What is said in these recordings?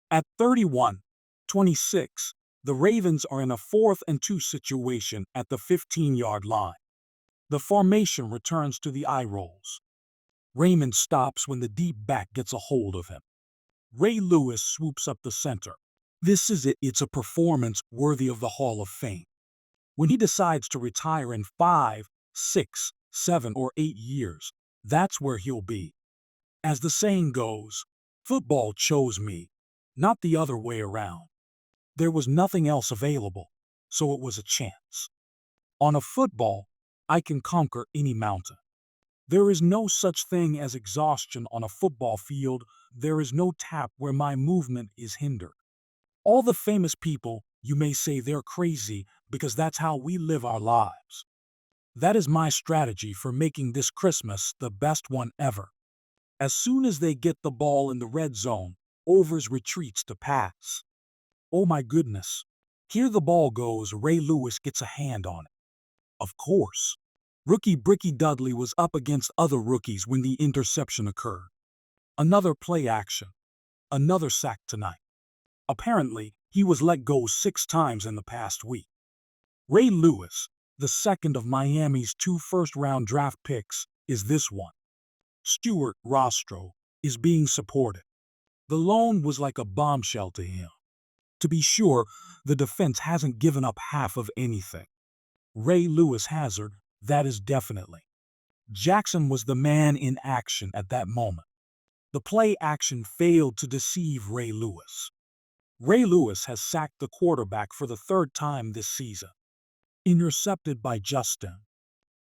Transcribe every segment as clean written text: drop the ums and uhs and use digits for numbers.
At 31-26, the Ravens are in a 4th-and-2 situation at the 15-yard line. The formation returns to the eye rolls. Raymond stops when the deep back gets a hold of him. Ray Lewis swoops up the center. This is it. It's a performance worthy of the Hall of Fame. When he decides to retire in 5, 6, 7, or 8 years, that's where he'll be. As the saying goes, football chose me, not the other way around. There was nothing else available, so it was a chance. On a football, I can conquer any mountain. There is no such thing as exhaustion on a football field. There is no tap where my movement is hindered. All the famous people, you may say they're crazy because that's how we live our lives. That is my strategy for making this Christmas the best one ever. As soon as they get the ball in the red zone, Overs retreats to pass. Oh my goodness. Here the ball goes. Ray Lewis gets a hand on it. Of course. Rookie Bricky Dudley was up against other rookies when the interception occurred. Another play action. Another sack tonight. Apparently, he was let go 6 times in the past week. Ray Lewis, the second of Miami's 2 first-round draft picks, is this one. Stuart Rostro is being supported. The loan was like a bombshell to him. To be sure, the defense hasn't given up half of anything. Ray Lewis hazard, that is definitely. Jackson was the man in action at that moment. The play action failed to deceive Ray Lewis. Ray Lewis has sacked the quarterback for the 3rd time this season. Intercepted by Justin.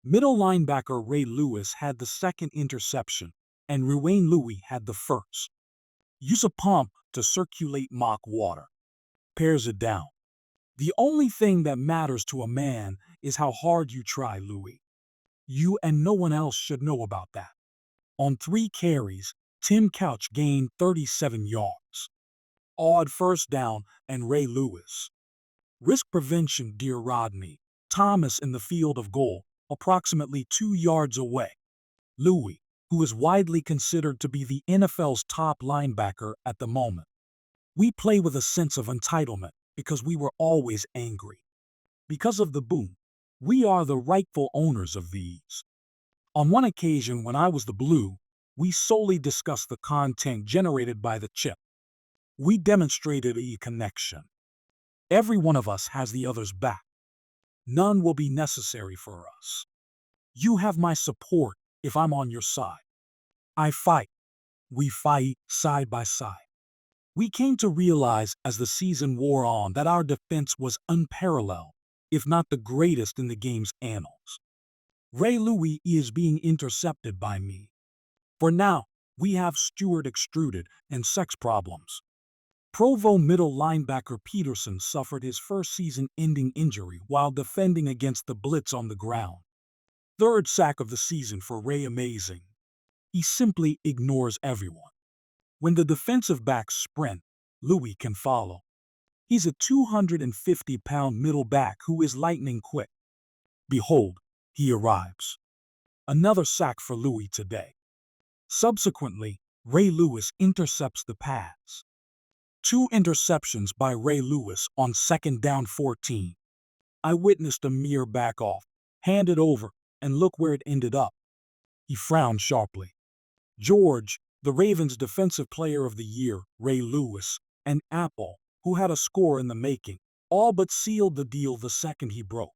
Middle linebacker Ray Lewis had the 2nd interception, and Ruane Louis had the 1st. Use a pump to circulate mock water. Pares it down. The only thing that matters to a man is how hard you try, Louis. You and no one else should know about that. On 3 carries, Tim Couch gained 37 yards. Odd first down and Ray Lewis. Risk prevention, dear Rodney. Thomas in the field of goal, approximately 2 yards away. Louis, who is widely considered to be the NFL's top linebacker at the moment. We play with a sense of entitlement because we were always angry. Because of the boom, we are the rightful owners of these. On one occasion when I was the Blue, we solely discussed the content generated by the chip. We demonstrated a connection. Every one of us has the other's back. None will be necessary for us. You have my support if I'm on your side. I fight. We fight side by side. We came to realize as the season wore on that our defense was unparalleled, if not the greatest in the game's annals. Ray Louis is being intercepted by me. For now, we have Stuart extruded and sex problems. Provo middle linebacker Peterson suffered his first season-ending injury while defending against the blitz on the ground. 3rd sack of the season for Ray. Amazing. He simply ignores everyone. When the defensive backs sprint, Louis can follow. He's a 250-pound middle back who is lightning quick. Behold, he arrives. Another sack for Louis today. Subsequently, Ray Lewis intercepts the pass. 2 interceptions by Ray Lewis on 2nd down 14. I witnessed a mere back off, hand it over, and look where it ended up. He frowned sharply. George, the Ravens' Defensive Player of the Year, Ray Lewis, and Apple, who had a score in the making, all but sealed the deal the second he broke.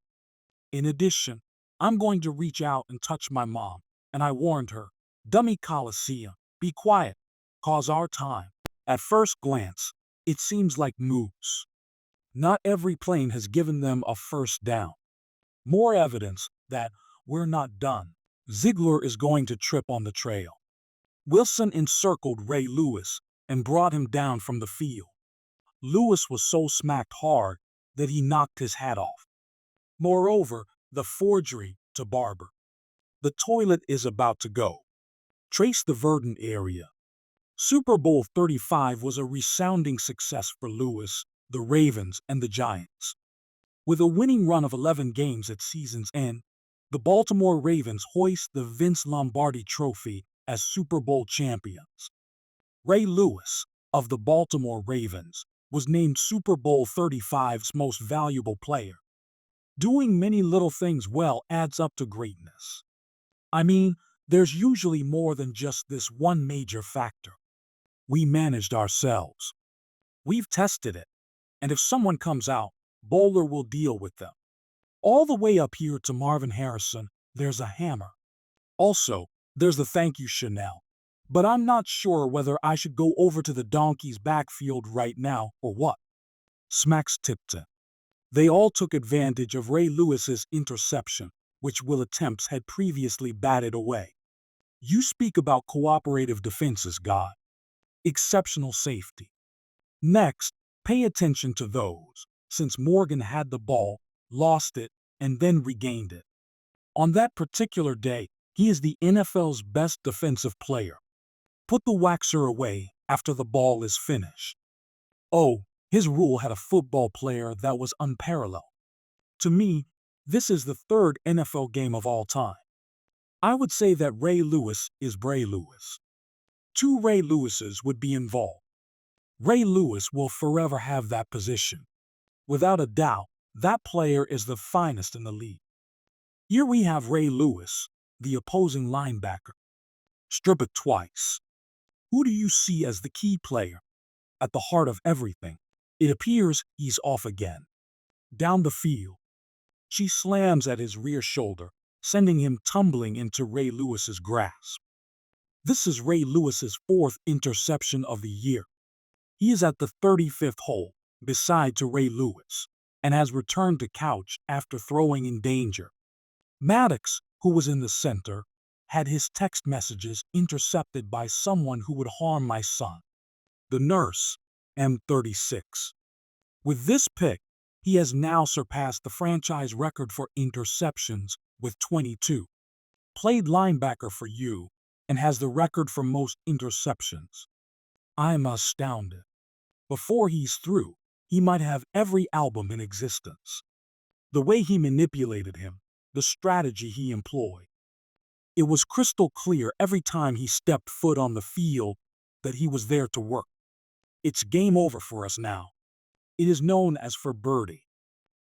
In addition, I'm going to reach out and touch my mom, and I warned her, Dummy Coliseum, be quiet, 'cause our time. At first glance, it seems like moose. Not every plane has given them a first down. More evidence that we're not done. Ziegler is going to trip on the trail. Wilson encircled Ray Lewis and brought him down from the field. Lewis was so smacked hard that he knocked his hat off. Moreover, the forgery to Barber. The toilet is about to go. Trace the verdant area. Super Bowl 35 was a resounding success for Lewis, the Ravens, and the Giants. With a winning run of 11 games at season's end, the Baltimore Ravens hoist the Vince Lombardi Trophy as Super Bowl champions. Ray Lewis, of the Baltimore Ravens, was named Super Bowl 35's most valuable player. Doing many little things well adds up to greatness. I mean, there's usually more than just this one major factor. We managed ourselves. We've tested it. And if someone comes out, Bowler will deal with them. All the way up here to Marvin Harrison, there's a hammer. Also, there's the thank you Chanel. But I'm not sure whether I should go over to the Donkeys' backfield right now or what. Smacks Tipton. They all took advantage of Ray Lewis's interception, which Will Attempts had previously batted away. You speak about cooperative defenses, God. Exceptional safety. Next, pay attention to those, since Morgan had the ball, lost it, and then regained it. On that particular day, he is the NFL's best defensive player. Put the waxer away after the ball is finished. Oh, his rule had a football player that was unparalleled. To me, this is the third NFL game of all time. I would say that Ray Lewis is Bray Lewis. Two Ray Lewises would be involved. Ray Lewis will forever have that position. Without a doubt, that player is the finest in the league. Here we have Ray Lewis, the opposing linebacker. Strip it twice. Who do you see as the key player? At the heart of everything, it appears he's off again. Down the field. She slams at his rear shoulder, sending him tumbling into Ray Lewis's grasp. This is Ray Lewis's fourth interception of the year. He is at the 35th hole, beside to Ray Lewis, and has returned to couch after throwing in danger. Maddox, who was in the center, had his text messages intercepted by someone who would harm my son. The nurse, M36. With this pick, he has now surpassed the franchise record for interceptions with 22. Played linebacker for you and has the record for most interceptions. I'm astounded. Before he's through, he might have every album in existence. The way he manipulated him, the strategy he employed. It was crystal clear every time he stepped foot on the field that he was there to work. It's game over for us now. It is known as for Birdie.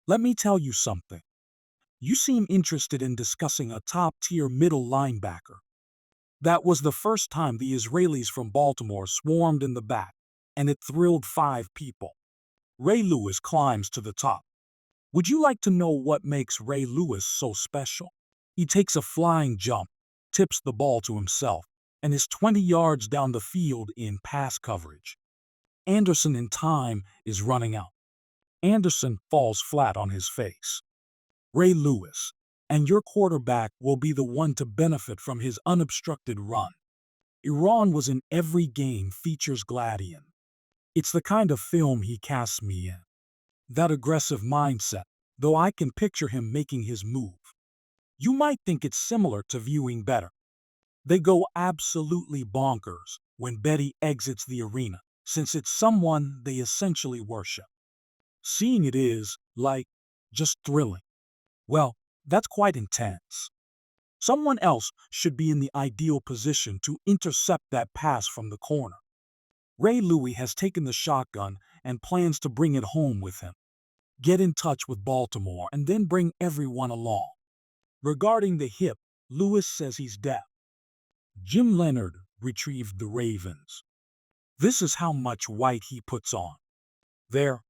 Let me tell you something. You seem interested in discussing a top-tier middle linebacker. That was the first time the Israelis from Baltimore swarmed in the back, and it thrilled 5 people. Ray Lewis climbs to the top. Would you like to know what makes Ray Lewis so special? He takes a flying jump, tips the ball to himself, and is 20 yards down the field in pass coverage. Anderson in time is running out. Anderson falls flat on his face. Ray Lewis, and your quarterback will be the one to benefit from his unobstructed run. Iran was in every game features Gladian. It's the kind of film he casts me in. That aggressive mindset, though I can picture him making his move. You might think it's similar to Viewing Better. They go absolutely bonkers when Betty exits the arena, since it's someone they essentially worship. Seeing it is, like, just thrilling. Well, that's quite intense. Someone else should be in the ideal position to intercept that pass from the corner. Ray Louis has taken the shotgun and plans to bring it home with him. Get in touch with Baltimore and then bring everyone along. Regarding the hip, Lewis says he's deaf. Jim Leonard retrieved the Ravens. This is how much white he puts on. There,